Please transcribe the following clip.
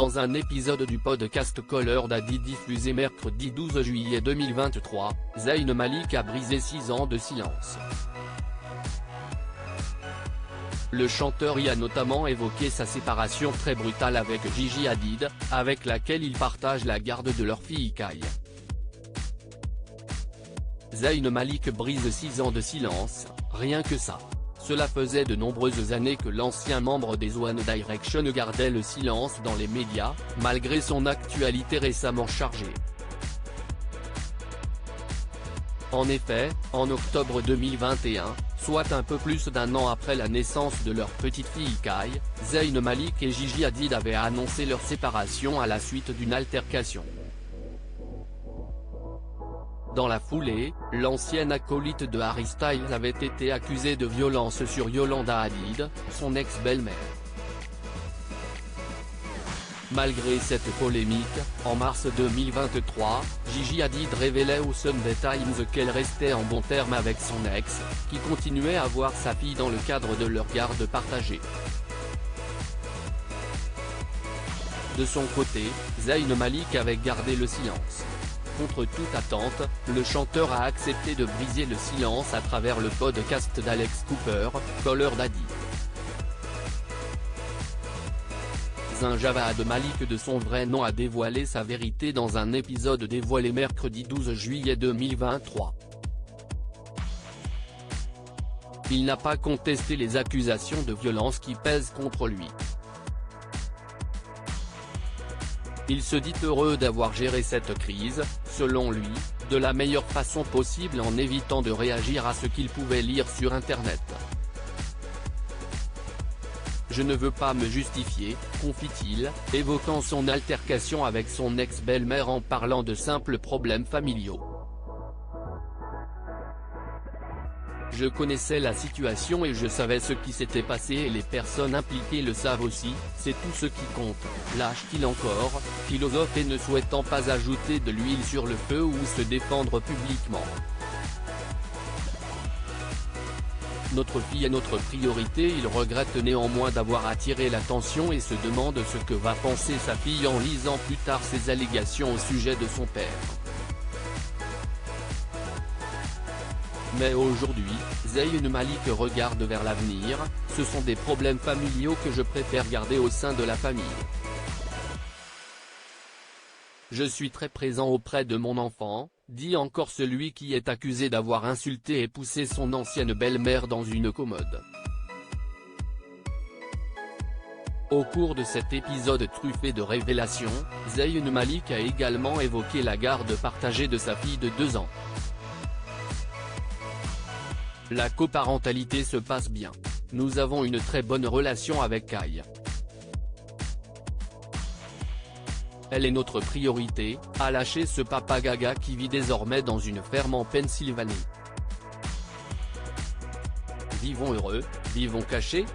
Dans un épisode du podcast Caller Daddy diffusé mercredi 12 juillet 2023, Zayn Malik a brisé 6 ans de silence. Le chanteur y a notamment évoqué sa séparation très brutale avec Gigi Hadid, avec laquelle il partage la garde de leur fille Kai. Zayn Malik brise 6 ans de silence, rien que ça. Cela faisait de nombreuses années que l'ancien membre des One Direction gardait le silence dans les médias, malgré son actualité récemment chargée. En effet, en octobre 2021, soit un peu plus d'un an après la naissance de leur petite fille Kai, Zayn Malik et Gigi Hadid avaient annoncé leur séparation à la suite d'une altercation. Dans la foulée, l'ancienne acolyte de Harry Styles avait été accusée de violence sur Yolanda Hadid, son ex-belle-mère. Malgré cette polémique, en mars 2023, Gigi Hadid révélait au Sunday Times qu'elle restait en bons termes avec son ex, qui continuait à voir sa fille dans le cadre de leur garde partagée. De son côté, Zayn Malik avait gardé le silence. Contre toute attente, le chanteur a accepté de briser le silence à travers le podcast d'Alex Cooper, Caller Daddy. Zayn Javad Malik, de son vrai nom, a dévoilé sa vérité dans un épisode dévoilé mercredi 12 juillet 2023. Il n'a pas contesté les accusations de violence qui pèsent contre lui. Il se dit heureux d'avoir géré cette crise, selon lui, de la meilleure façon possible en évitant de réagir à ce qu'il pouvait lire sur Internet. Je ne veux pas me justifier, confie-t-il, évoquant son altercation avec son ex-belle-mère en parlant de simples problèmes familiaux. Je connaissais la situation et je savais ce qui s'était passé et les personnes impliquées le savent aussi, c'est tout ce qui compte, lâche-t-il encore, philosophe et ne souhaitant pas ajouter de l'huile sur le feu ou se défendre publiquement. Notre fille est notre priorité. Il regrette néanmoins d'avoir attiré l'attention et se demande ce que va penser sa fille en lisant plus tard ses allégations au sujet de son père. Mais aujourd'hui, Zayn Malik regarde vers l'avenir, ce sont des problèmes familiaux que je préfère garder au sein de la famille. Je suis très présent auprès de mon enfant, dit encore celui qui est accusé d'avoir insulté et poussé son ancienne belle-mère dans une commode. Au cours de cet épisode truffé de révélations, Zayn Malik a également évoqué la garde partagée de sa fille de 2 ans. La coparentalité se passe bien. Nous avons une très bonne relation avec Kai. Elle est notre priorité, a lâché ce papa gaga qui vit désormais dans une ferme en Pennsylvanie. Vivons heureux, vivons cachés,